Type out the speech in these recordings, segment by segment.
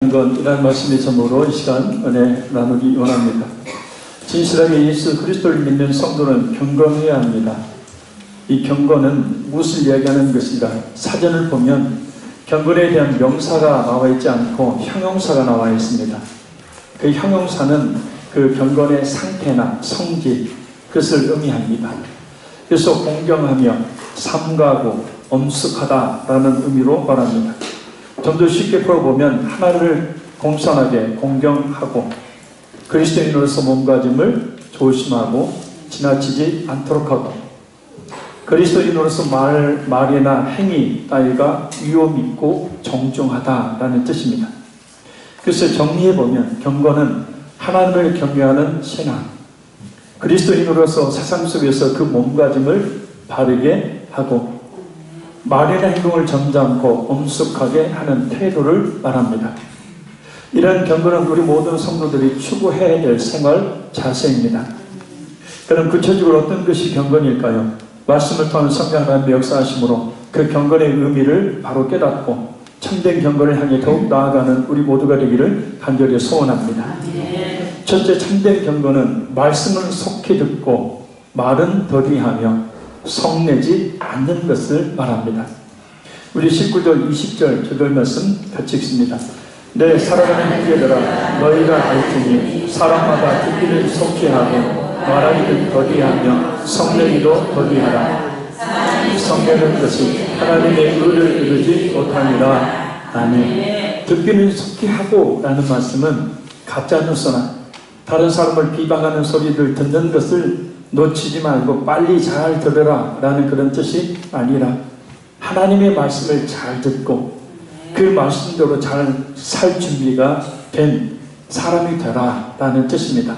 이런 말씀의 제목으로 이 시간 은혜 나누기 원합니다. 진실하게 예수 그리스도를 믿는 성도는 경건해야 합니다. 이 경건은 무엇을 이야기하는 것인가? 사전을 보면 경건에 대한 명사가 나와 있지 않고 형용사가 나와 있습니다. 그 형용사는 그 경건의 상태나 성질, 그것을 의미합니다. 그래서 공경하며 삼가하고 엄숙하다라는 의미로 말합니다. 좀 더 쉽게 풀어보면 하나님을 공손하게 공경하고 그리스도인으로서 몸가짐을 조심하고 지나치지 않도록 하고 그리스도인으로서 말이나 행위 따위가 위험 있고 정중하다라는 뜻입니다. 그래서 정리해보면 경건은 하나님을 경외하는 신앙, 그리스도인으로서 세상 속에서 그 몸가짐을 바르게 하고 말이나 행동을 점잖고 엄숙하게 하는 태도를 말합니다. 이러한 경건은 우리 모든 성도들이 추구해야 될 생활 자세입니다. 그럼 구체적으로 어떤 것이 경건일까요? 말씀을 통한 성령 하나님의 역사하심으로 그 경건의 의미를 바로 깨닫고 참된 경건을 향해 더욱 나아가는 우리 모두가 되기를 간절히 소원합니다. 첫째, 참된 경건은 말씀을 속히 듣고 말은 더디하며 성내지 않는 것을 말합니다. 우리 19절 20절 저들 말씀 같이 읽습니다. 내 사랑하는 형제들아, 너희가 알지니 사람마다 듣기를 속히 하고 말하기를 더디하며 성내기도 더디하라. 성내는 것이 하나님의 의를 이루지 못하니라. 아멘. 듣기는 속히 하고 라는 말씀은 가짜뉴스나 다른 사람을 비방하는 소리를 듣는 것을 놓치지 말고 빨리 잘 들으라 라는 그런 뜻이 아니라 하나님의 말씀을 잘 듣고 그 말씀대로 잘 살 준비가 된 사람이 되라 라는 뜻입니다.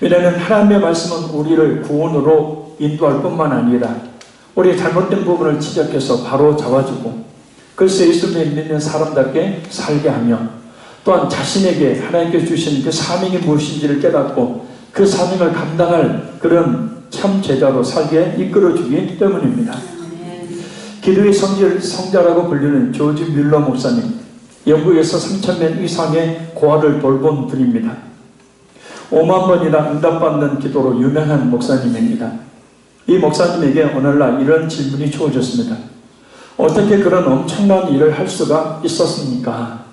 왜냐하면 하나님의 말씀은 우리를 구원으로 인도할 뿐만 아니라 우리의 잘못된 부분을 지적해서 바로 잡아주고 그래서 예수님을 믿는 사람답게 살게 하며 또한 자신에게 하나님께서 주신 그 사명이 무엇인지를 깨닫고 그 사명을 감당할 그런 참 제자로 살게 이끌어주기 때문입니다. 기도의 성자라고 불리는 조지 뮬러 목사님, 영국에서 3,000명 이상의 고아를 돌본 분입니다. 5만 번이나 응답받는 기도로 유명한 목사님입니다. 이 목사님에게 오늘날 이런 질문이 주어졌습니다. 어떻게 그런 엄청난 일을 할 수가 있었습니까?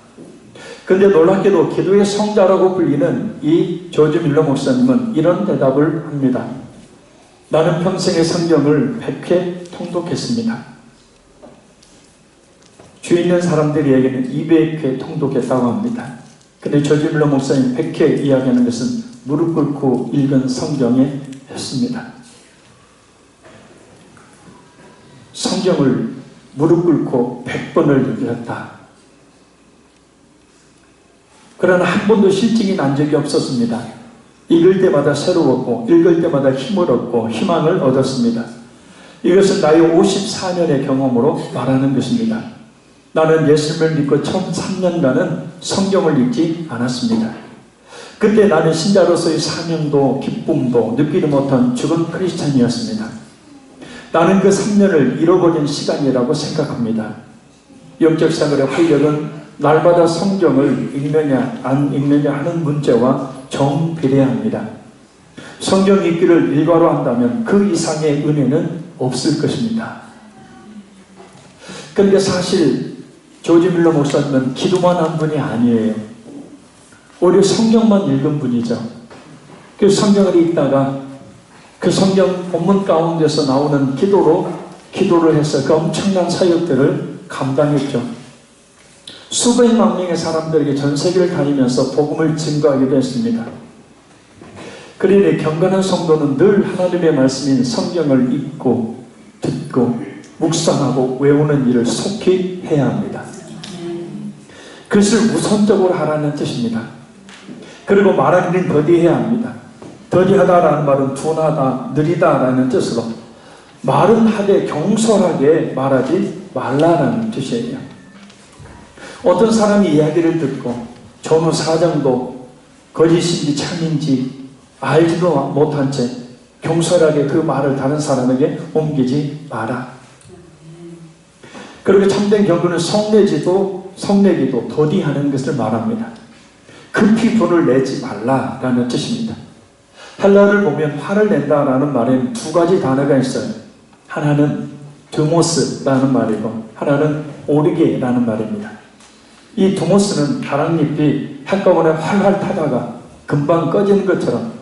그런데 놀랍게도 기도의 성자라고 불리는 이 조지 뮬러 목사님은 이런 대답을 합니다. 나는 평생의 성경을 100회 통독했습니다. 주위 있는 사람들에게는 200회 통독했다고 합니다. 그런데 조지 뮬러 목사님 100회 이야기하는 것은 무릎 꿇고 읽은 성경에 했습니다. 성경을 무릎 꿇고 100번을 읽었다. 그러나 한 번도 실증이 난 적이 없었습니다. 읽을 때마다 새로웠고 읽을 때마다 힘을 얻고 희망을 얻었습니다. 이것은 나의 54년의 경험으로 말하는 것입니다. 나는 예수님을 믿고 처음 3년간은 성경을 읽지 않았습니다. 그때 나는 신자로서의 사명도 기쁨도 느끼지 못한 죽은 크리스찬이었습니다. 나는 그 3년을 잃어버린 시간이라고 생각합니다. 영적 생활의 활력은 날마다 성경을 읽느냐 안 읽느냐 하는 문제와 정비례합니다. 성경 읽기를 일과로 한다면 그 이상의 은혜는 없을 것입니다. 그런데 사실 조지 뮬러 목사님은 기도만 한 분이 아니에요. 오히려 성경만 읽은 분이죠. 그 성경을 읽다가 그 성경 본문 가운데서 나오는 기도를 해서 그 엄청난 사역들을 감당했죠. 수백만 명의 사람들에게 전 세계를 다니면서 복음을 증거하기도 했습니다. 그러니 경건한 성도는 늘 하나님의 말씀인 성경을 읽고 듣고 묵상하고 외우는 일을 속히 해야 합니다. 그것을 우선적으로 하라는 뜻입니다. 그리고 말하기는 더디해야 합니다. 더디하다라는 말은 둔하다, 느리다라는 뜻으로 말은 하되 경솔하게 말하지 말라라는 뜻이에요. 어떤 사람이 이야기를 듣고 전후 사정도 거짓인지 참인지 알지도 못한 채 경솔하게 그 말을 다른 사람에게 옮기지 마라. 그리고 참된 경건은 성내지도 성내기도 더디하는 것을 말합니다. 급히 분을 내지 말라라는 뜻입니다. 헬라어를 보면 화를 낸다라는 말에는 두 가지 단어가 있어요. 하나는 드모스라는 말이고 하나는 오르게라는 말입니다. 이 드모스는 가랑잎이 한꺼번에 활활 타다가 금방 꺼지는 것처럼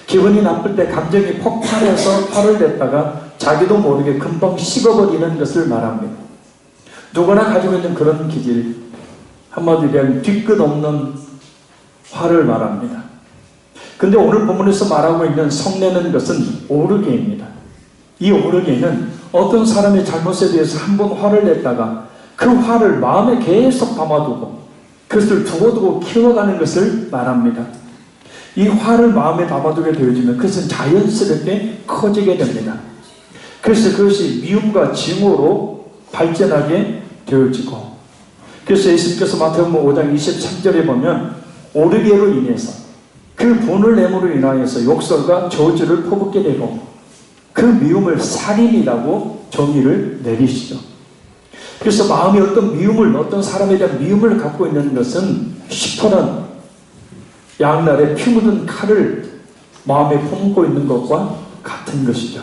기분이 나쁠 때 감정이 폭발해서 화를 냈다가 자기도 모르게 금방 식어버리는 것을 말합니다. 누구나 가지고 있는 그런 기질, 한마디로 얘기하면 뒤끝 없는 화를 말합니다. 근데 오늘 본문에서 말하고 있는 성내는 것은 오르게입니다. 이 오르게는 어떤 사람의 잘못에 대해서 한 번 화를 냈다가 그 화를 마음에 계속 담아두고 그것을 두고두고 키워가는 것을 말합니다. 이 화를 마음에 담아두게 되어지면 그것은 자연스럽게 커지게 됩니다. 그래서 그것이 미움과 증오로 발전하게 되어지고, 그래서 예수님께서 마태복음 5장 23절에 보면 오르게로 인해서 그 분을 내므로 인하여서 욕설과 저주를 퍼붓게 되고 그 미움을 살인이라고 정의를 내리시죠. 그래서 마음에 어떤 미움을, 어떤 사람에 대한 미움을 갖고 있는 것은 시퍼런 양날에 피 묻은 칼을 마음에 품고 있는 것과 같은 것이죠.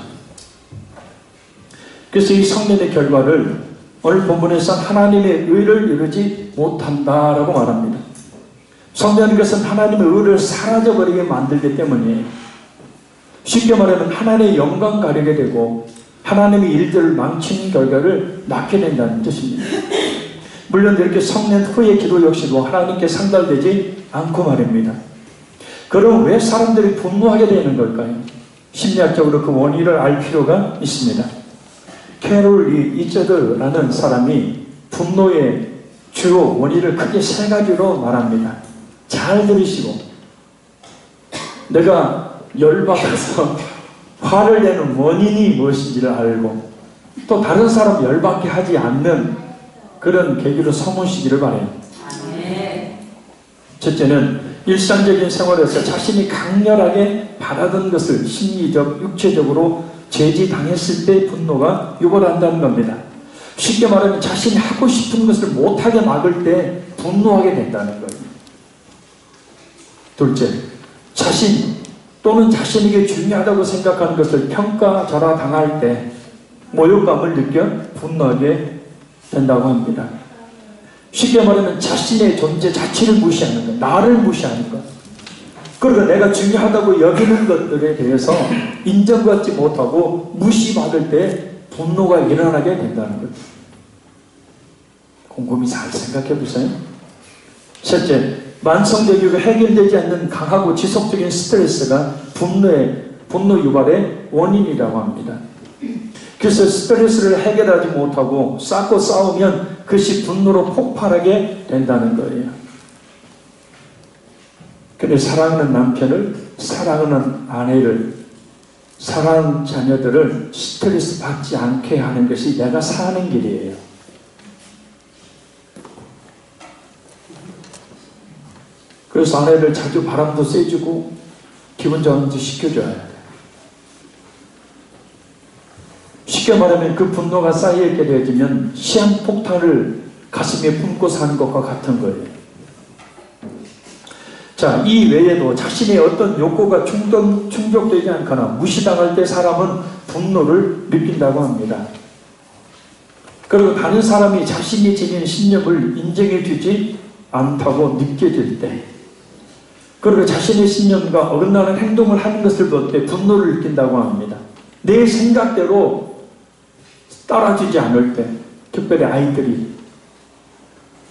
그래서 이 성년의 결과를 오늘 본문에서 하나님의 의를 이루지 못한다라고 말합니다. 성령인 것은 하나님의 의를 사라져버리게 만들기 때문에 쉽게 말하면 하나님의 영광 가리게 되고 하나님의 일들을 망치는 결과를 낳게 된다는 뜻입니다. 물론 이렇게 성년 후의 기도 역시도 하나님께 상달되지 않고 말입니다. 그럼 왜 사람들이 분노하게 되는 걸까요? 심리학적으로 그 원인을 알 필요가 있습니다. 캐롤 이저드라는 사람이 분노의 주요 원인을 크게 세 가지로 말합니다. 잘 들으시고, 내가 열받아서 화를 내는 원인이 무엇인지를 알고 또 다른 사람 열받게 하지 않는 그런 계기로 삼으시기를 바라요. 첫째는 일상적인 생활에서 자신이 강렬하게 바라던 것을 심리적, 육체적으로 제지당했을 때 분노가 유발한다는 겁니다. 쉽게 말하면 자신이 하고 싶은 것을 못하게 막을 때 분노하게 된다는 거예요. 둘째, 자신 또는 자신에게 중요하다고 생각하는 것을 평가절하당할 때 모욕감을 느껴 분노하게 된다고 합니다. 쉽게 말하면 자신의 존재 자체를 무시하는 것, 나를 무시하는 것, 그리고 내가 중요하다고 여기는 것들에 대해서 인정받지 못하고 무시받을 때 분노가 일어나게 된다는 것. 곰곰이 잘 생각해 보세요. 셋째, 만성적이고 해결되지 않는 강하고 지속적인 스트레스가 분노 유발의 원인이라고 합니다. 그래서 스트레스를 해결하지 못하고 쌓고 싸우면 그것이 분노로 폭발하게 된다는 거예요. 근데 사랑하는 남편을, 사랑하는 아내를, 사랑하는 자녀들을 스트레스 받지 않게 하는 것이 내가 사는 길이에요. 그래서 아내를 자주 바람도 쐬주고 기분 전환도 시켜줘야 돼. 쉽게 말하면 그 분노가 쌓여있게 되어지면 시한폭탄을 가슴에 품고 사는 것과 같은 거예요. 자, 이 외에도 자신의 어떤 욕구가 충족되지 않거나 무시당할 때 사람은 분노를 느낀다고 합니다. 그리고 다른 사람이 자신이 지닌 신념을 인정해 주지 않다고 느껴질 때, 그리고 자신의 신념과 어긋나는 행동을 하는 것을 볼 때 분노를 느낀다고 합니다. 내 생각대로 따라주지 않을 때, 특별히 아이들이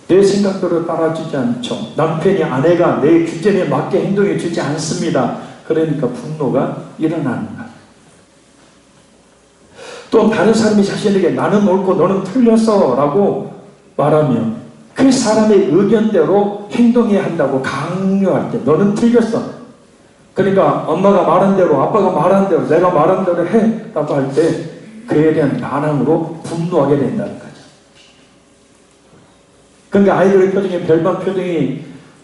내 생각대로 따라주지 않죠. 남편이, 아내가 내 규정에 맞게 행동해 주지 않습니다. 그러니까 분노가 일어나는 거예요. 또 다른 사람이 자신에게 나는 옳고 너는 틀렸어 라고 말하며 그 사람의 의견대로 행동해야 한다고 강요할 때 너는 틀렸어. 그러니까 엄마가 말한 대로, 아빠가 말한 대로, 내가 말한 대로 해 라고 할 때 그에 대한 반항으로 분노하게 된다는 거죠. 그러니까 아이들의 표정이 별반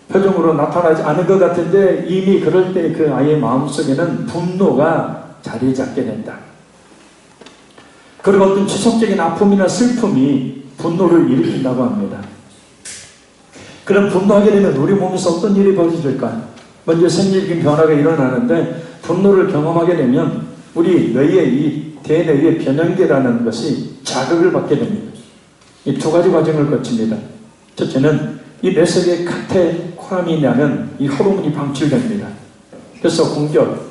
표정으로 나타나지 않은 것 같은데 이미 그럴 때 그 아이의 마음속에는 분노가 자리 잡게 된다. 그리고 어떤 지속적인 아픔이나 슬픔이 분노를 일으킨다고 합니다. 그럼 분노하게 되면 우리 몸에서 어떤 일이 벌어질까? 먼저 생리적인 변화가 일어나는데, 분노를 경험하게 되면 우리 뇌의 이 대뇌의 변형계라는 것이 자극을 받게 됩니다. 이 두 가지 과정을 거칩니다. 첫째는 이 뇌 속에 카테코라민이라는 이 호르몬이 방출됩니다. 그래서 공격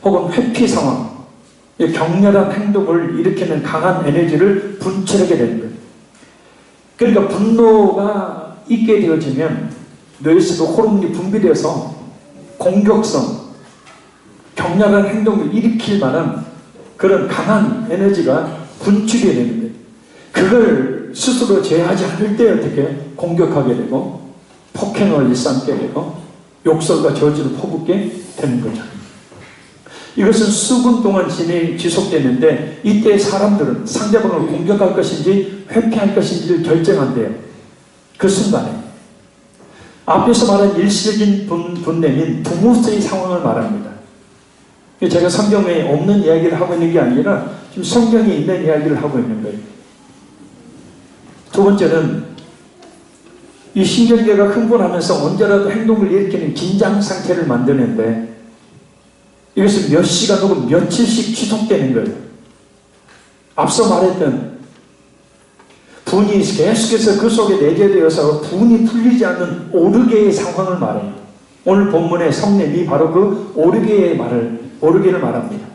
혹은 회피 상황, 격렬한 행동을 일으키는 강한 에너지를 분출하게 되는 거예요. 그러니까 분노가 있게 되어지면 뇌에서도 호르몬이 분비돼서 공격성, 격렬한 행동을 일으킬 만한 그런 강한 에너지가 분출이 되는 거예요. 그걸 스스로 제어하지 않을 때 어떻게 공격하게 되고 폭행을 일삼게 되고 욕설과 저주를 퍼붓게 되는 거죠. 이것은 수분 동안 지속되는데, 이때 사람들은 상대방을 공격할 것인지 회피할 것인지를 결정한대요. 그 순간에 앞에서 말한 일시적인 분냄인 두모스의 상황을 말합니다. 제가 성경에 없는 이야기를 하고 있는 게 아니라 지금 성경에 있는 이야기를 하고 있는 거예요. 두 번째는 이 신경계가 흥분하면서 언제라도 행동을 일으키는 긴장 상태를 만드는데, 이것은 몇 시간 혹은 며칠씩 지속되는 거예요. 앞서 말했던 분이 계속해서 그 속에 내재되어서 분이 풀리지 않는 오르게의 상황을 말해요. 오늘 본문의 성냄이 바로 그 오르게를 말합니다.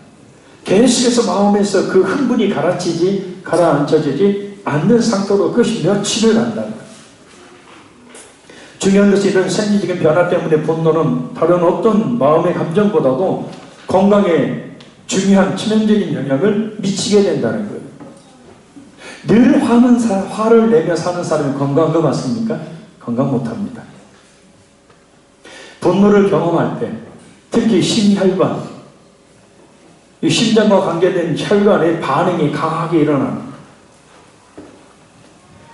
계속해서 마음에서 그 흥분이 가라앉혀지지 않는 상태로 그것이 며칠을 간다는 거예요. 중요한 것은 이런 생리적인 변화 때문에 분노는 다른 어떤 마음의 감정보다도 건강에 중요한 치명적인 영향을 미치게 된다는 거예요. 늘 화를 내며 사는 사람이 건강한 거 맞습니까? 건강 못합니다. 분노를 경험할 때 특히 심혈관, 이 심장과 관계된 혈관의 반응이 강하게 일어납니다.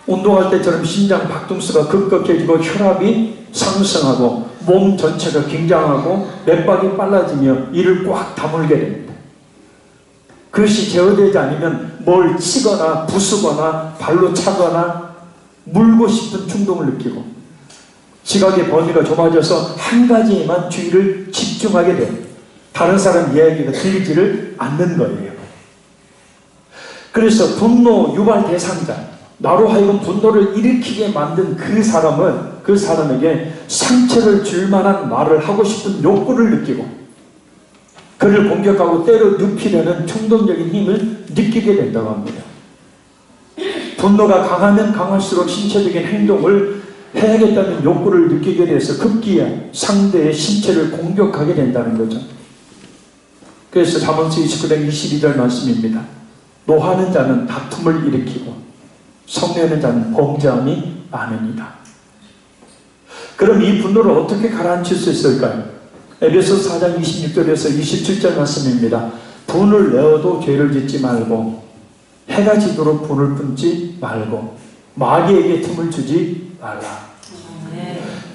운동할 때처럼 심장 박동수가 급격해지고 혈압이 상승하고 몸 전체가 긴장하고 맥박이 빨라지며 이를 꽉 다물게 됩니다. 그것이 제어되지 않으면 뭘 치거나 부수거나 발로 차거나 물고 싶은 충동을 느끼고 지각의 범위가 좁아져서 한 가지에만 주의를 집중하게 돼요. 다른 사람 이야기가 들리지를 않는 거예요. 그래서 분노 유발 대상자, 나로 하여금 분노를 일으키게 만든 그 사람에게 상처를 줄 만한 말을 하고 싶은 욕구를 느끼고 그를 공격하고 때려 눕히려는 충동적인 힘을 느끼게 된다고 합니다. 분노가 강하면 강할수록 신체적인 행동을 해야겠다는 욕구를 느끼게 돼서 급기야 상대의 신체를 공격하게 된다는 거죠. 그래서 잠언서 29장 22절 말씀입니다. 노하는 자는 다툼을 일으키고 성내는 자는 범죄함이 많으니라. 그럼 이 분노를 어떻게 가라앉힐 수 있을까요? 에베소서 4장 26절에서 27절 말씀입니다. 분을 내어도 죄를 짓지 말고 해가 지도록 분을 끊지 말고 마귀에게 틈을 주지 말라.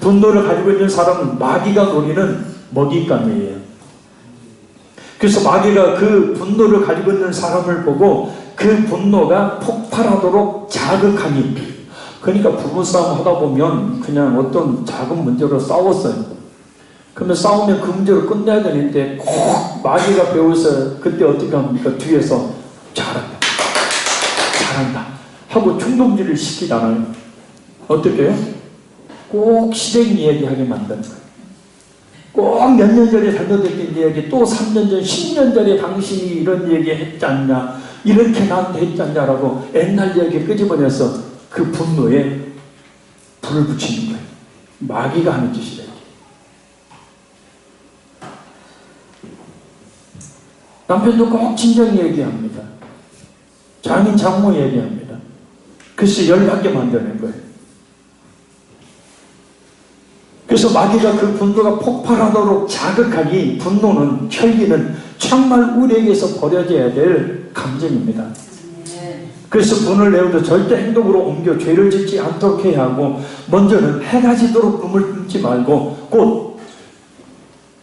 분노를 가지고 있는 사람은 마귀가 노리는 먹잇감이에요. 그래서 마귀가 그 분노를 가지고 있는 사람을 보고 그 분노가 폭발하도록 자극하니, 그러니까 부부싸움 하다 보면 그냥 어떤 작은 문제로 싸웠어요. 그러면 싸우면 그 문제로 끝내야 되는데 꼭 마귀가 배워서 그때 어떻게 합니까? 뒤에서 잘한다 하고 충동질을 시키잖아요. 어떻게 해요? 꼭 실행 이야기하게 만드는 거예요. 꼭 몇 년 전에 잘못했던 이야기, 또 3년 전, 10년 전에 당신이 이런 얘기 했지 않냐, 이렇게 나한테 했지 않냐라고 옛날 이야기 끄집어내서 그 분노에 불을 붙이는 거예요. 마귀가 하는 짓이다. 남편도 꼭 친정 얘기합니다. 장인 장모 얘기합니다. 그래서 열받게 만드는 거예요. 그래서 마귀가 그 분노가 폭발하도록 자극하니 분노는, 혈기는 정말 우리에게서 버려져야 될 감정입니다. 그래서 분을 내어도 절대 행동으로 옮겨 죄를 짓지 않도록 해야 하고, 먼저는 해가 지도록 분을 끊지 말고 곧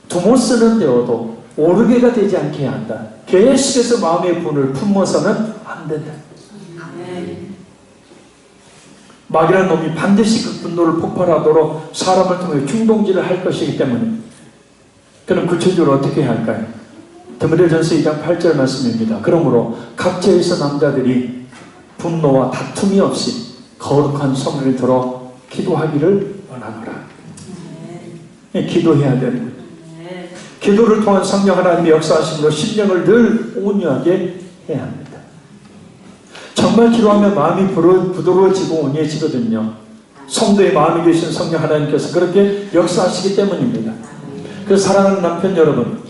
두모스는 되어도 오르게가 되지 않게 해야 한다. 계속해서 마음의 분을 품어서는 안 된다. 마귀라는 놈이 반드시 그 분노를 폭발하도록 사람을 통해 충동질을 할 것이기 때문에 그럼 구체적으로 어떻게 해야 할까요? 디모데전서 2장 8절 말씀입니다. 그러므로 각처에서 남자들이 분노와 다툼이 없이 거룩한 성을 들어 기도하기를 원하노라. 기도해야 되는 거예요. 기도를 통한 성령 하나님의 역사하심으로 심령을 늘 온유하게 해야 합니다. 정말 기도하면 마음이 부드러워지고 온유해지거든요. 성도의 마음에 계신 성령 하나님께서 그렇게 역사하시기 때문입니다. 그래서 사랑하는 남편 여러분,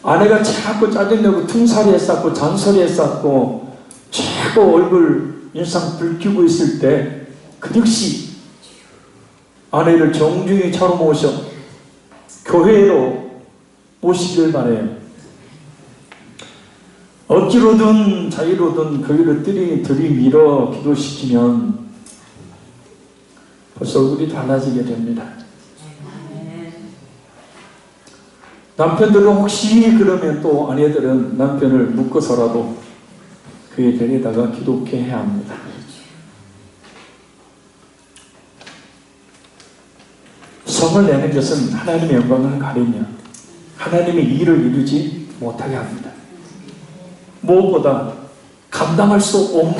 아내가 자꾸 짜증내고 퉁살이에 쌓고 잔소리에 쌓고 자꾸 얼굴 인상 붉히고 있을 때 그 즉시 아내를 정중히 차로 모셔 교회로 모시길 바래요. 억지로든 자유로든 교회로 들이밀어 기도시키면 벌써 얼굴이 달라지게 됩니다. 남편들은 혹시 그러면 또 아내들은 남편을 묶어서라도 그에 데려다가 기도케 해야 합니다. 성을 내는 것은 하나님의 영광을 가리며 하나님의 일을 이루지 못하게 합니다. 무엇보다 감당할 수 없는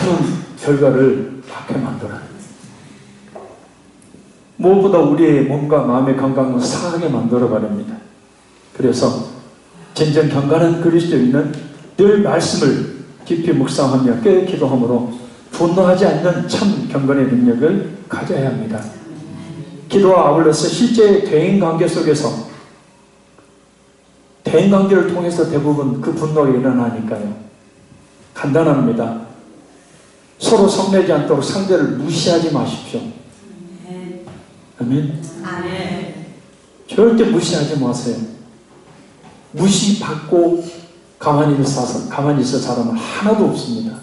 결과를 받게 만들어요. 무엇보다 우리의 몸과 마음의 건강을 상하게 만들어 버립니다. 그래서 진정 경건한 그리스도인은 늘 말씀을 깊이 묵상하며 깨어 기도함으로 분노하지 않는 참 경건의 능력을 가져야 합니다. 기도와 아울러서 실제 대인관계 속에서 대인관계를 통해서 대부분 그 분노가 일어나니까요. 간단합니다. 서로 성내지 않도록 상대를 무시하지 마십시오. 아멘. 절대 무시하지 마세요. 무시받고 가만히 있어 사람은 하나도 없습니다.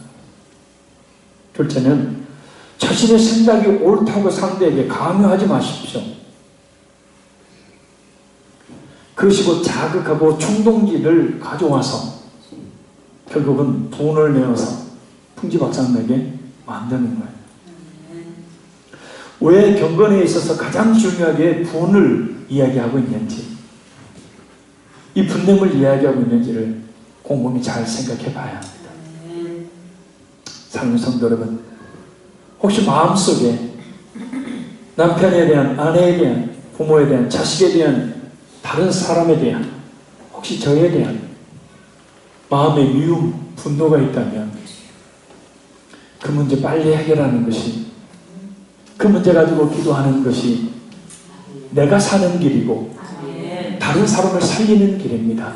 둘째는 자신의 생각이 옳다고 상대에게 강요하지 마십시오. 그것이 곧 자극하고 충동기를 가져와서 결국은 돈을 내어서 풍지박산나게 만드는 거예요. 왜 경건에 있어서 가장 중요하게 분을 이야기하고 있는지, 이 분냄을 이야기하고 있는지를 곰곰이 잘 생각해 봐야 합니다. 사랑하는 성도 여러분, 혹시 마음속에 남편에 대한, 아내에 대한, 부모에 대한, 자식에 대한, 다른 사람에 대한, 혹시 저에 대한 마음의 미움, 분노가 있다면 그 문제 빨리 해결하는 것이, 그 문제 가지고 기도하는 것이 내가 사는 길이고 다른 사람을 살리는 길입니다.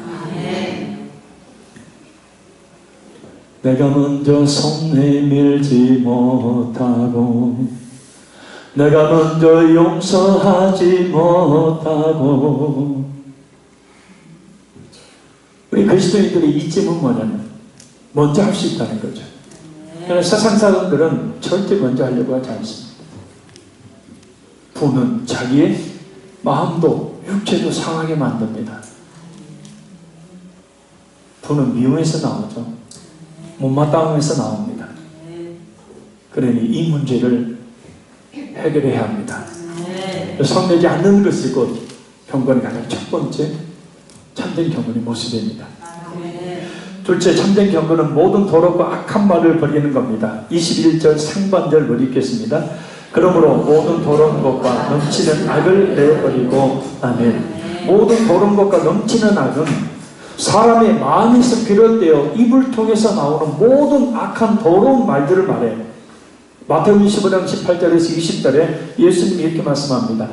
내가 먼저 손 내밀지 못하고 내가 먼저 용서하지 못하고, 우리 그리스도인들의 이점은 뭐냐면 먼저 할 수 있다는 거죠. 그러나 세상 사람들은 절대 먼저 하려고 하지 않습니다. 분은 자기의 마음도 육체도 상하게 만듭니다. 분은 미움에서 나오죠. 못마땅함에서 나옵니다. 그러니 이 문제를 해결해야 합니다. 성내지 않는 것이 곧 경건의 가장 첫 번째 참된 경건의 모습입니다. 둘째, 참된 경건은 모든 더럽고 악한 말을 버리는 겁니다. 21절 상반절을 읽겠습니다. 그러므로 모든 더러운 것과 넘치는 악을 내버리고, 아멘. 모든 더러운 것과 넘치는 악은 사람의 마음에서 비롯되어 입을 통해서 나오는 모든 악한 더러운 말들을 말해요. 마태복음 15장 18절에서 20절에 예수님이 이렇게 말씀합니다.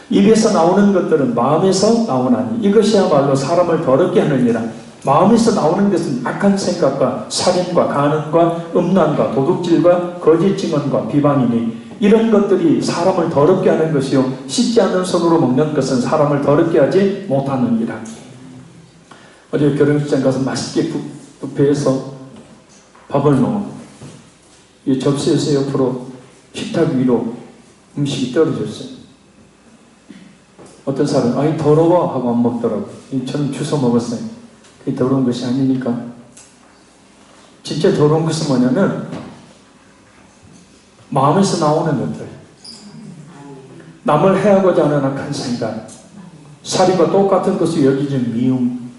입에서 나오는 것들은 마음에서 나오나니 이것이야말로 사람을 더럽게 하느니라. 마음에서 나오는 것은 악한 생각과 살인과 간음과 음란과 도둑질과 거짓 증언과 비방이니 이런 것들이 사람을 더럽게 하는 것이요 씻지 않는 손으로 먹는 것은 사람을 더럽게 하지 못하느니라. 어제 결혼식장 가서 맛있게 뷔페에서 밥을 넣어 이 접시에서 옆으로 식탁 위로 음식이 떨어졌어요. 어떤 사람은 아이 더러워 하고 안 먹더라고. 저는 주워 먹었어요. 그게 더러운 것이 아니니까. 진짜 더러운 것은 뭐냐면 마음에서 나오는 것들, 남을 해하고자 하는 악한 생각, 살인과 똑같은 것을 여기는 미움,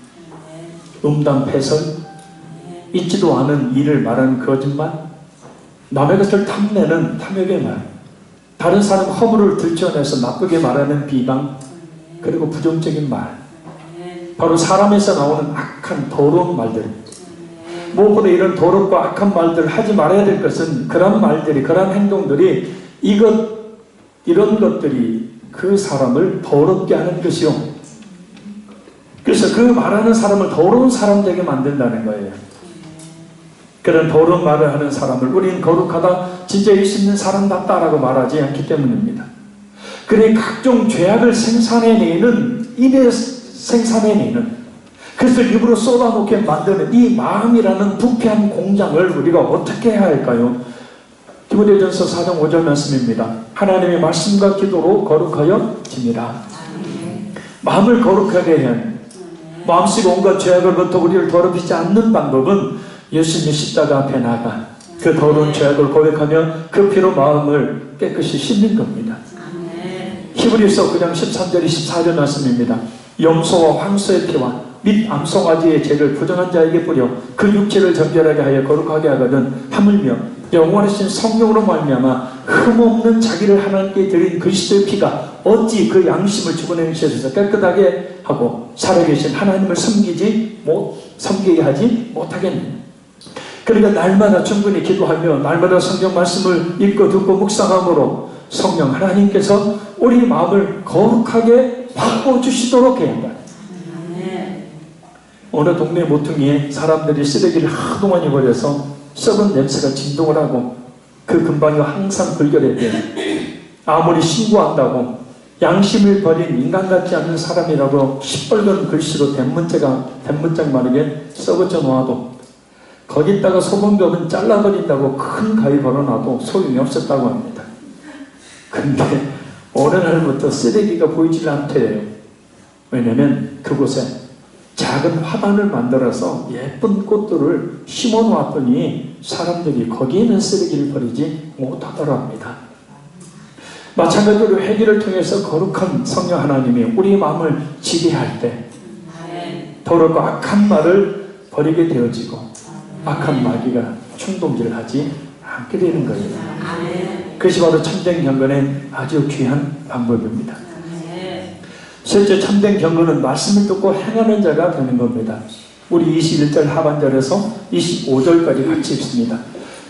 음담, 패설, 있지도 않은 일을 말하는 거짓말, 남의 것을 탐내는 탐욕의 말, 다른 사람 허물을 들춰내서 나쁘게 말하는 비방, 그리고 부정적인 말, 바로 사람에서 나오는 악한 더러운 말들. 무엇보다 이런 더럽고 악한 말들을 하지 말아야 될 것은 그런 말들이, 그런 행동들이 이런 것들이 그 사람을 더럽게 하는 것이요. 그래서 그 말하는 사람을 더러운 사람 되게 만든다는 거예요. 그런 더러운 말을 하는 사람을 우리는 거룩하다, 진짜 예수 믿는 사람답다라고 말하지 않기 때문입니다. 그래 각종 죄악을 생산해내는, 입에 생산해내는, 그것을 입으로 쏟아놓게 만드는 이 마음이라는 부패한 공장을 우리가 어떻게 해야 할까요? 디모데전서 4장 5절 말씀입니다. 하나님의 말씀과 기도로 거룩하여 지니라. 마음을 거룩하게 해야 해요. 마음속 온갖 죄악으로부터 우리를 더럽히지 않는 방법은 예수님의 십자가 앞에 나가 그 더러운 죄악을 고백하며 그 피로 마음을 깨끗이 씻는 겁니다. 히브리서 9장 13절 14절 말씀입니다. 염소와 황소의 피와 및 암송아지의 죄를 부정한 자에게 뿌려 그 육체를 정결하게 하여 거룩하게 하거든 하물며 영원하신 성령으로 말미암아 흠없는 자기를 하나님께 드린 그리스도의 피가 어찌 그 양심을 죽은 행실에서 깨끗하게 하고 살아계신 하나님을 섬기게 하지 못하겠느냐. 그러니까 날마다 충분히 기도하며 날마다 성경 말씀을 읽고 듣고 묵상함으로 성령 하나님께서 우리 마음을 거룩하게 바꿔주시도록 해야 한다. 어느 동네 모퉁이에 사람들이 쓰레기를 하도 많이 버려서 썩은 냄새가 진동을 하고 그 근방이 항상 불결했대요. 아무리 신고한다고 양심을 버린 인간 같지 않는 사람이라고 시뻘건 글씨로 대문짝 마르게 썩어져 놓아도 거기다가 소금벽은 잘라버린다고 큰 가위 걸어놔도 소용이 없었다고 합니다. 근데 어느 날부터 쓰레기가 보이질 않대요. 왜냐면 그곳에 작은 화단을 만들어서 예쁜 꽃들을 심어 놓았더니 사람들이 거기에 있는 쓰레기를 버리지 못하더라 합니다. 마찬가지로 회개를 통해서 거룩한 성령 하나님이 우리의 마음을 지배할 때 더럽고 악한 말을 버리게 되어지고 악한 마귀가 충동질을 하지 않게 되는 거예요. 그것이 바로 참된 경건의 아주 귀한 방법입니다. 실제 참된 경건은 말씀을 듣고 행하는 자가 되는 겁니다. 우리 21절 하반절에서 25절까지 같이 읽습니다.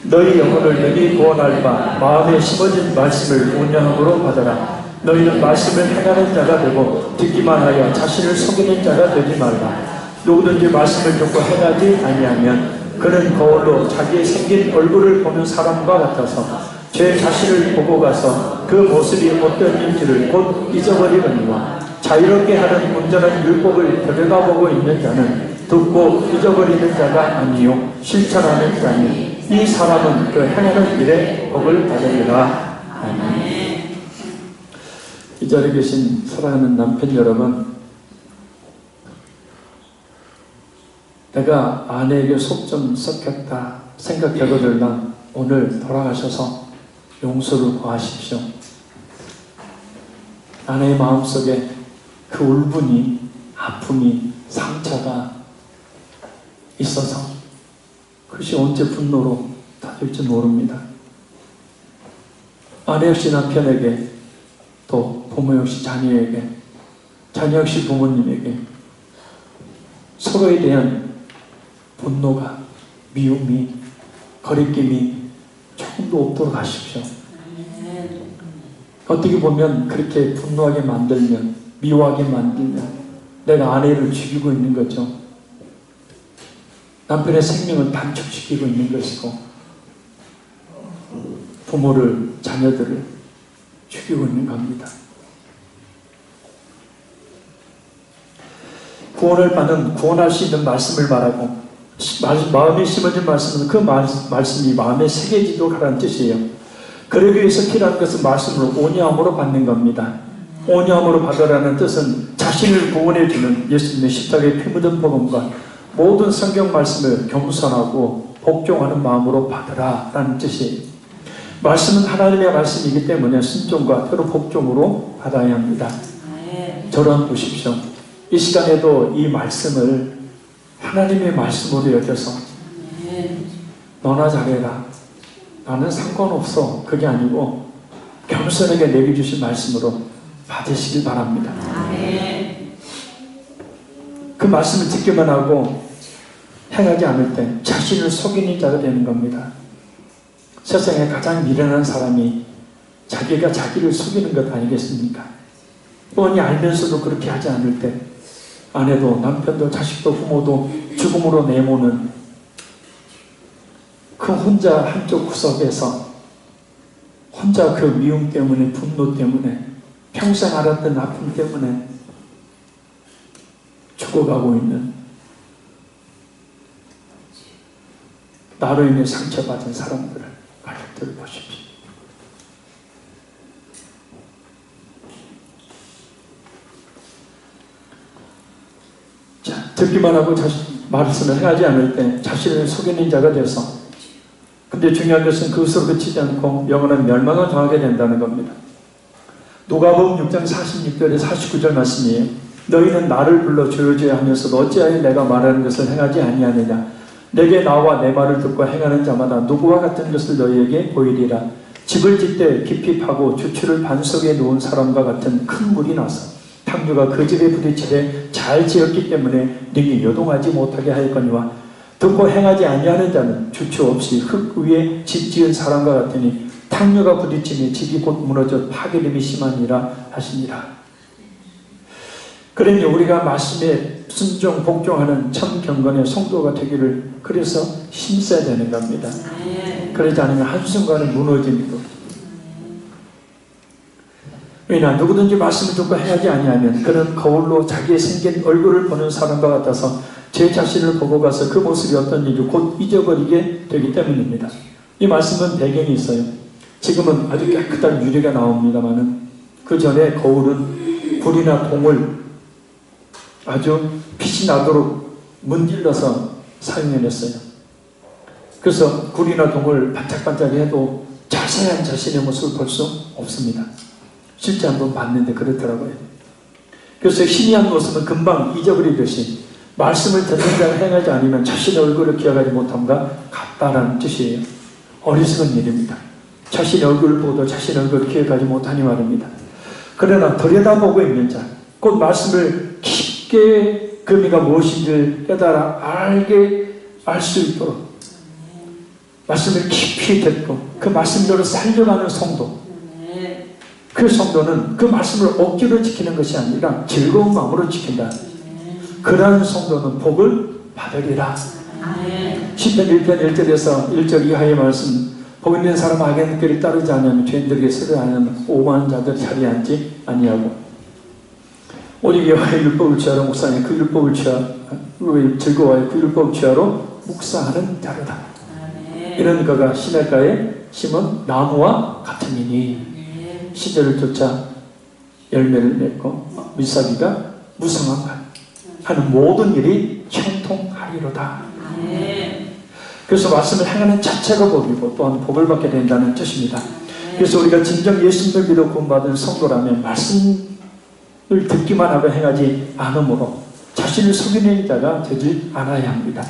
너희 영혼을 능히 구원할 바 마음에 심어진 말씀을 온유함으로 받아라. 너희는 말씀을 행하는 자가 되고 듣기만 하여 자신을 속이는 자가 되지 말라. 누구든지 말씀을 듣고 행하지 아니하면 그는 거울로 자기의 생긴 얼굴을 보는 사람과 같아서 제 자신을 보고 가서 그 모습이 어떠한지를 곧 잊어버리거니와 자유롭게 하는 온전한 율법을 들여다보고 있는 자는 듣고 잊어버리는 자가 아니요 실천하는 자니 이 사람은 그 행하는 일에 복을 받으리라. 아멘. 이 자리에 계신 사랑하는 남편 여러분, 내가 아내에게 속 좀 썩혔다 생각되거들나 오늘 돌아가셔서 용서를 구하십시오. 아내의 마음속에 그 울분이, 아픔이, 상처가 있어서 그것이 언제 분노로 타질지 모릅니다. 아내 역시 남편에게, 또 부모 역시 자녀에게, 자녀 역시 부모님에게 서로에 대한 분노가, 미움이, 거리낌이 조금도 없도록 하십시오. 어떻게 보면 그렇게 분노하게 만들면, 미워하게 만들면 내가 아내를 죽이고 있는 거죠. 남편의 생명을 단축시키고 있는 것이고 부모를, 자녀들을 죽이고 있는 겁니다. 구원을 받는, 구원할 수 있는 말씀을 말하고 마음에 심어진 말씀은 그 말씀이 마음에 새겨지도록 하라는 뜻이에요. 그러기 위해서 필요한 것은 말씀으로 온유함으로 받는 겁니다. 온유함으로 받으라는 뜻은 자신을 구원해주는 예수님의 십자가의 피 묻은 복음과 모든 성경 말씀을 겸손하고 복종하는 마음으로 받으라 라는 뜻이에요. 말씀은 하나님의 말씀이기 때문에 순종과 때로 복종으로 받아야 합니다. 저를 보십시오. 이 시간에도 이 말씀을 하나님의 말씀으로 여겨서 너나 잘해라, 나는 상관없어, 그게 아니고 겸손하게 내게 주신 말씀으로 받으시길 바랍니다. 그 말씀을 듣기만 하고 행하지 않을 때 자신을 속이는 자가 되는 겁니다. 세상에 가장 미련한 사람이 자기가 자기를 속이는 것 아니겠습니까? 뻔히 알면서도 그렇게 하지 않을 때 아내도 남편도 자식도 부모도 죽음으로 내모는 그 혼자 한쪽 구석에서 혼자 그 미움 때문에, 분노 때문에, 평생 알았던 아픔 때문에 죽어가고 있는, 나로 인해 상처받은 사람들을, 가족들을 보십시오. 자, 듣기만 하고 말씀을 행하지 않을 때 자신을 속이는 자가 돼서, 근데 중요한 것은 그것으로 그치지 않고 영원한 멸망을 당하게 된다는 겁니다. 누가복음 6장 46절에 49절 말씀이에요. 너희는 나를 불러 조여줘야 하면서도 어찌하여 내가 말하는 것을 행하지 아니하느냐. 내게 나와 내 말을 듣고 행하는 자마다 누구와 같은 것을 너희에게 보이리라. 집을 짓되 깊이 파고 주추를 반석에 놓은 사람과 같은 큰 물이 나서 탕류가 그 집에 부딪히되 잘 지었기 때문에 능히 요동하지 못하게 하였거니와 듣고 행하지 아니하는 자는 주추 없이 흙 위에 집 지은 사람과 같으니 탕류가 부딪히며 집이 곧 무너져 파괴됨이 심하니라 하시니라. 그러니 우리가 말씀에 순종 복종하는 참 경건의 성도가 되기를 그래서 힘써야 되는 겁니다. 그러지 않으면 한순간에 무너집니다. 왜냐, 누구든지 말씀을 듣고 행하지 아니하면 그는 거울로 자기의 생긴 얼굴을 보는 사람과 같아서 제 자신을 보고 가서 그 모습이 어떤지 곧 잊어버리게 되기 때문입니다. 이 말씀은 배경이 있어요. 지금은 아주 깨끗한 유리가 나옵니다만은 그 전에 거울은 불이나 동을 아주 빛이 나도록 문질러서 사용해냈어요. 그래서 불이나 동을 반짝반짝 해도 자세한 자신의 모습을 볼 수 없습니다. 실제 한번 봤는데 그렇더라고요. 그래서 희미한 모습은 금방 잊어버리듯이 말씀을 듣는 자가 행하지 않으면 자신의 얼굴을 기억하지 못함과 같다라는 뜻이에요. 어리석은 일입니다. 자신의 얼굴을 보고도 자신의 얼굴을 기억하지 못하니 말입니다. 그러나 들여다보고 있는 자, 곧 말씀을 깊게 그 의미가 무엇인지를 깨달아 알 수 있도록 말씀을 깊이 듣고 그 말씀대로 살려가는 성도, 그 성도는 그 말씀을 억지로 지키는 것이 아니라 즐거운 마음으로 지킨다. 그러한 성도는 복을 받으리라. 시편 1편 1절에서 1절 이하의 말씀, 복 있는 사람 악의 길을 따르지 않으면 죄인들에게 쓰러하는 오만한 자들 자리에 앉지 아니하고 오직 여호와의 율법을 취하러 묵상해 그 율법을 즐거워하여 그 율법을 취하러 묵상하는 자로다. 이런 그가 시냇가에 심은 나무와 같으니 시절을 쫓아 열매를 맺고 밀사비가 무성한 하는 모든 일이 형통하리로다. 그래서 말씀을 행하는 자체가 복이고 또한 복을 받게 된다는 뜻입니다. 그래서 우리가 진정 예수님을 믿어 구원받은 성도라면 말씀을 듣기만 하고 행하지 않으므로 자신을 속이는 자가 되지 않아야 합니다.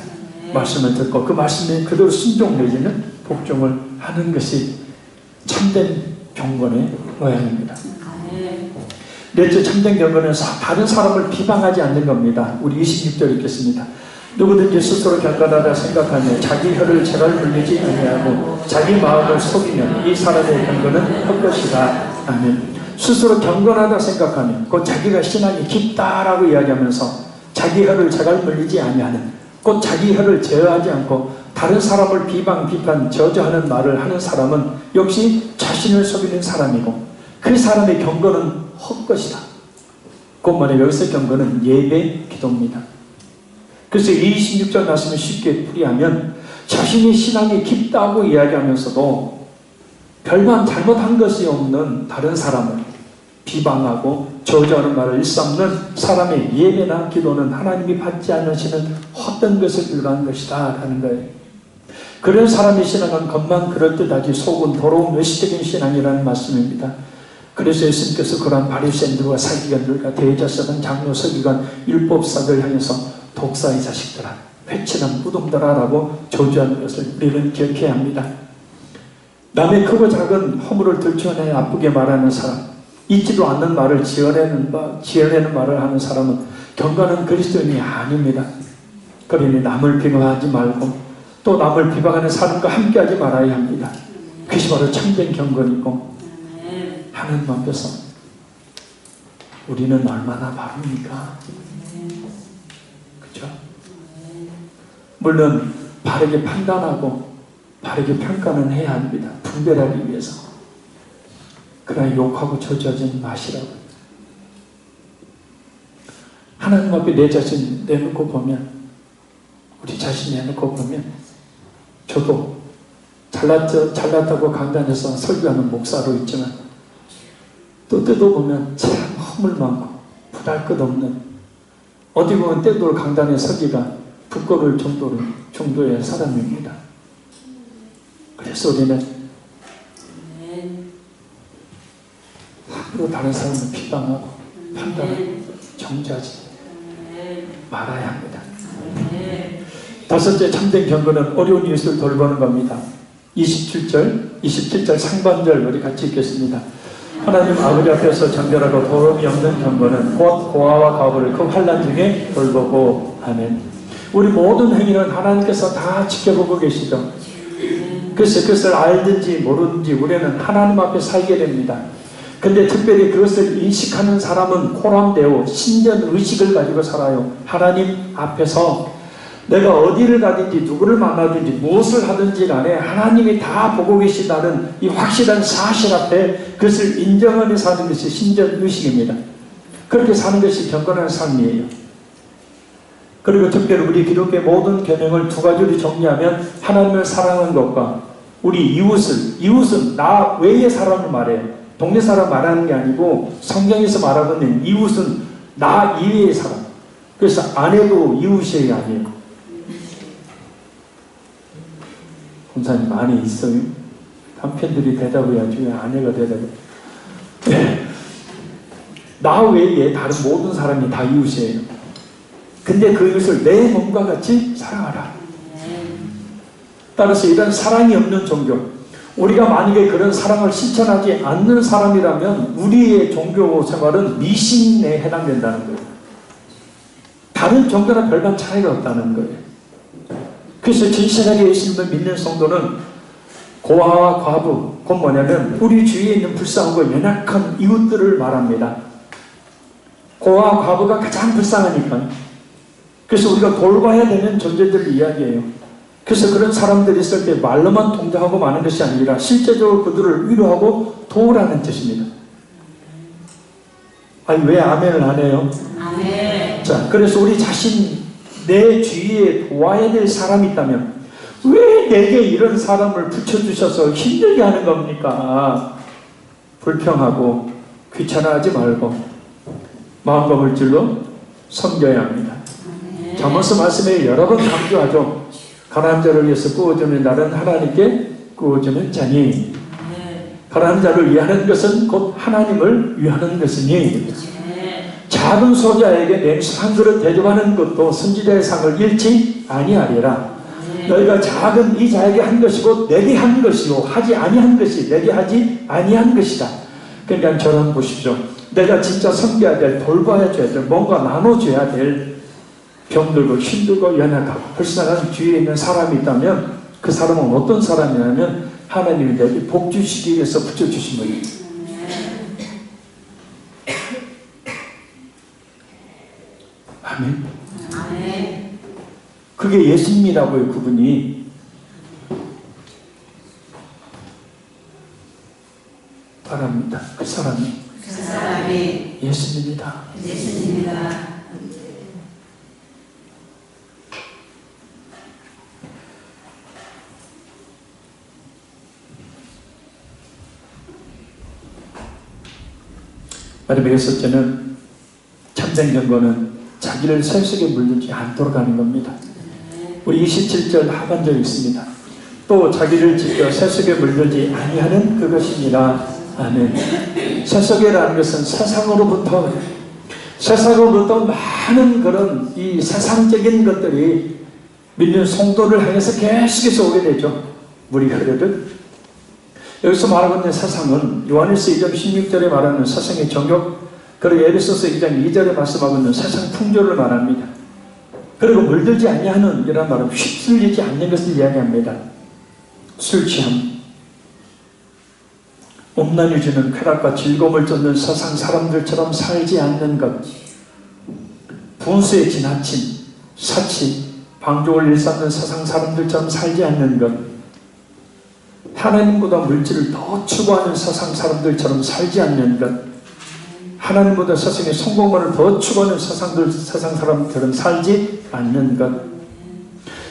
말씀을 듣고 그 말씀에 그대로 순종 내지는 복종을 하는 것이 참된 경건의 모양입니다. 넷째, 참된 경건은 다른 사람을 비방하지 않는 겁니다. 우리 26절 읽겠습니다. 누구든지 스스로 경건하다 생각하며 자기 혀를 제갈 물리지 아니하고 자기 마음을 속이면 이 사람의 경건은 헛것이다. 아멘. 스스로 경건하다 생각하면 곧 자기가 신앙이 깊다라고 이야기하면서 자기 혀를 제갈 물리지 아니하는, 곧 자기 혀를 제어하지 않고 다른 사람을 비방, 비판, 저주하는 말을 하는 사람은 역시 자신을 속이는 사람이고 그 사람의 경건은 헛것이다. 곧 말해 여기서 경건은 예배, 기도입니다. 그래서 26절 말씀을 쉽게 풀이하면 자신이 신앙이 깊다고 이야기하면서도 별반 잘못한 것이 없는 다른 사람을 비방하고 저주하는 말을 일삼는 사람의 예배나 기도는 하나님이 받지 않으시는 헛된 것을 일어나는 것이다 라는 거예요. 그런 사람의 신앙은 겉만 그럴듯하지 속은 더러운 외식적인 신앙이라는 말씀입니다. 그래서 예수님께서 그러한 바리새인들과 사기관들과 대제사장, 장로, 서기관, 율법사들 향해서 독사의 자식들아, 회칠한 무덤들아라고 저주하는 것을 우리는 기억해야 합니다. 남의 크고 작은 허물을 들춰내 아프게 말하는 사람, 있지도 않는 말을 지어내는 말을 하는 사람은 경건한 그리스도인이 아닙니다. 그러니 남을 비방하지 말고 또 남을 비방하는 사람과 함께하지 말아야 합니다. 그것이 바로 참된 경건이고, 하나님 앞에서 우리는 얼마나 바릅니까? 그렇죠? 물론 바르게 판단하고 바르게 평가는 해야 합니다. 분별하기 위해서. 그러나 욕하고 저주하지 마시라고. 하나님 앞에 내 자신 내놓고 보면, 우리 자신 내놓고 보면, 저도 잘났다고 강단에서 설교하는 목사로 있지만 또 뜯어보면 참 허물 많고 부달것없는, 어디 보면 때돌 강단에 서기가 부끄러울 정도의 사람입니다. 그래서 우리는 함부로 다른 사람을 비방하고 판단하고 정죄하지 말아야 합니다. 다섯째 참된 경건은 어려운 이웃을 돌보는 겁니다. 27절 상반절 우리 같이 읽겠습니다. 하나님 아버지 앞에서 정결하고 더러움이 없는 경건은 곧 고아와 과부를 그 환난 중에 돌보고. 아멘. 우리 모든 행위는 하나님께서 다 지켜보고 계시죠. 그래서 그것을 알든지 모르든지 우리는 하나님 앞에 살게 됩니다. 근데 특별히 그것을 인식하는 사람은 코람되어 신전의식을 가지고 살아요. 하나님 앞에서 내가 어디를 가든지 누구를 만나든지 무엇을 하든지 간에 하나님이 다 보고 계시다는 이 확실한 사실 앞에 그것을 인정하며 사는 것이 신전의식입니다. 그렇게 사는 것이 경건한 삶이에요. 그리고 특별히 우리 기독교의 모든 계명을 두 가지로 정리하면 하나님을 사랑하는 것과 우리 이웃은 나 외의 사람을 말해요. 동네 사람 말하는 게 아니고 성경에서 말하고 있는 이웃은 나 이외의 사람. 그래서 아내도 이웃이 아니에요. 권사님 안에 있어요? 남편들이 대답해야지 왜 아내가 대답해? 나 외에 다른 모든 사람이 다 이웃이에요. 근데 그 이웃을 내 몸과 같이 사랑하라. 따라서 이런 사랑이 없는 종교, 우리가 만약에 그런 사랑을 실천하지 않는 사람이라면 우리의 종교 생활은 미신에 해당된다는 거예요. 다른 종교랑 별반 차이가 없다는 거예요. 그래서 진실하게 예수님을 믿는 성도는 고아와 과부, 그건 뭐냐면 우리 주위에 있는 불쌍하고 연약한 이웃들을 말합니다. 고아와 과부가 가장 불쌍하니까. 그래서 우리가 돌봐야 되는 존재들을 이야기해요. 그래서 그런 사람들이 있을 때 말로만 동정하고 마는 것이 아니라 실제적으로 그들을 위로하고 도우라는 뜻입니다. 아니 왜 아멘을 안 해요? 아멘. 자, 그래서 우리 자신 내 주위에 도와야 될 사람이 있다면 왜 내게 이런 사람을 붙여주셔서 힘들게 하는 겁니까? 불평하고 귀찮아하지 말고 마음과 물질로 섬겨야 합니다. 잠언서 말씀에 여러 번 강조하죠. 가난한 자를 위해서 구워주는 날은 하나님께 구워주는 자니, 가난한 자를 위하는 것은 곧 하나님을 위하는 것이니, 작은 소자에게 냉수 한 그릇 대접하는 것도 선지자의 상을 잃지 아니하리라. 너희가 작은 이 자에게 한 것이고 내게 한 것이요 하지 아니한 것이 내게 하지 아니한 것이다. 그러니까 저는 보십시오. 내가 진짜 섬겨야 될, 돌봐야 될, 뭔가 나눠줘야 될 병들고 힘들고 연약하고 불쌍한 뒤에 있는 사람이 있다면 그 사람은 어떤 사람이냐면 하나님이 내게 복 주시기 위해서 붙여주신 거예요. 아멘. 아멘. 그게 예수님이라고요. 그분이 바랍니다. 그 사람이 예수님이다. 예수님이다. 마지막 여섯째는 참된 경건은 자기를 세속에 물들지 않도록 하는 겁니다. 우리 27절 하반절 있습니다. 또 자기를 지켜 세속에 물들지 아니하는 그것이니라. 아멘. 세속이라는 것은 세상으로부터 많은 그런 이 세상적인 것들이 믿는 성도를 향해서 계속해서 오게 되죠. 물이 흐르듯. 여기서 말하고 있는 세상은 요한일서 2장 16절에 말하는 세상의 정욕, 그리고 에베소서 2장 2절에 말씀하고 있는 세상 풍조를 말합니다. 그리고 물들지 아니하는 이란 말은 휩쓸리지 않는 것을 이야기합니다. 술 취함, 음란이 주는 쾌락과 즐거움을 쫓는 세상 사람들처럼 살지 않는 것, 분수에 지나친 사치, 방종을 일삼는 세상 사람들처럼 살지 않는 것, 하나님보다 물질을 더 추구하는 세상 사람들처럼 살지 않는 것, 하나님보다 세상의 성공만을 더 추구하는 세상 사람들처럼 살지 않는 것,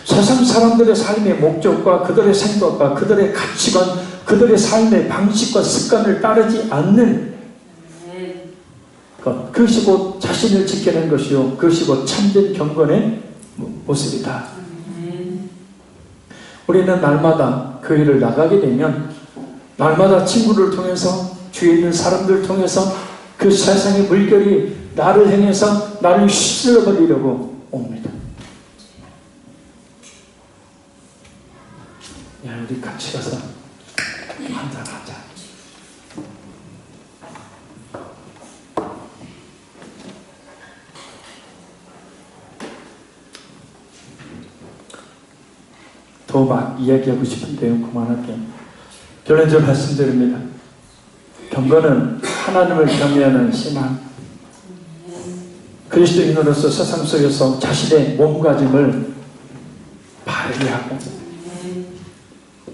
세상 사람들의 삶의 목적과 그들의 생각과 그들의 가치관, 그들의 삶의 방식과 습관을 따르지 않는 것, 그것이 곧 자신을 지키는 것이요, 그것이 곧 참된 경건의 모습이다. 우리는 날마다 교회를 나가게 되면 날마다 친구를 통해서, 주위에 있는 사람들을 통해서 그 세상의 물결이 나를 향해서 나를 휩쓸어버리려고 옵니다. 야, 우리 같이 가서 한잔하자. 더 막 이야기하고 싶은데요, 그만할게요. 결론적으로 말씀드립니다. 경건은 하나님을 경외하는 신앙, 그리스도인으로서 세상 속에서 자신의 몸가짐을 발휘하고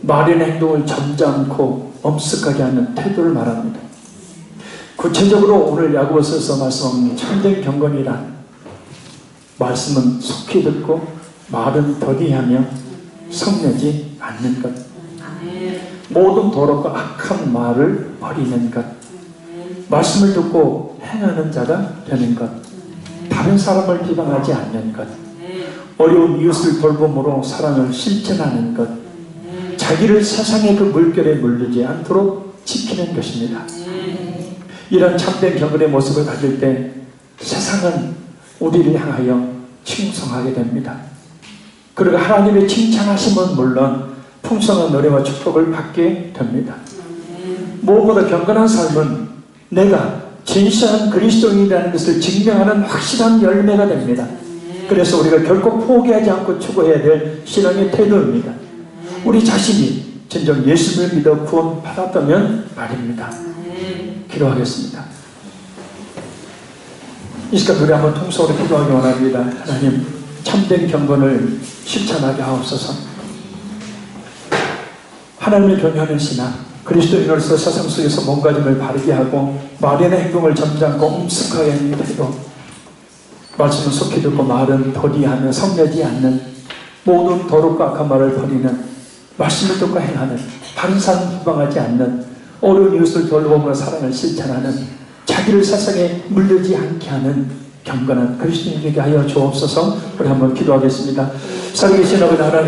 말이나 행동을 점잖고 엄습하게 하는 태도를 말합니다. 구체적으로 오늘 야고보서에서 말씀하는 참된 경건이란 말씀은 속히 듣고 말은 더디하며 성내지 않는 것, 모든 더럽고 악한 말을 버리는 것, 말씀을 듣고 행하는 자가 되는 것, 다른 사람을 비방하지 않는 것, 어려운 이웃을 돌봄으로 사랑을 실천하는 것, 자기를 세상의 그 물결에 물들지 않도록 지키는 것입니다. 이런 참된 경건의 모습을 가질 때 세상은 우리를 향하여 칭송하게 됩니다. 그리고 하나님의 칭찬하심은 물론 풍성한 노래와 축복을 받게 됩니다. 무엇보다 경건한 삶은 내가 진실한 그리스도인이라는 것을 증명하는 확실한 열매가 됩니다. 그래서 우리가 결코 포기하지 않고 추구해야 될 신앙의 태도입니다. 우리 자신이 진정 예수를 믿어 구원 받았다면 말입니다. 기도하겠습니다. 이 시간 우리 한번 통성으로 기도하기 원합니다. 하나님, 참된 경건을 실천하게 하옵소서. 하나님을 경외하는 신앙, 그리스도인으로서 세상 속에서 몸가짐을 바르게 하고 말이나 행동을 점잖고 엄숙하게 하는 태도, 말씀을 속히 듣고 말은 더디하며 성내지 않는, 모든 더럽고 악한 말을 버리는, 말씀을 듣고 행하는, 다른 사람 비방하지 않는, 어려운 이웃을 돌보며 사랑을 실천하는, 자기를 세상에 물들지 않게 하는 경건한 그리스도인에게 하여 주옵소서. 우리 한번 기도하겠습니다. 살아계신 아버지 하나님,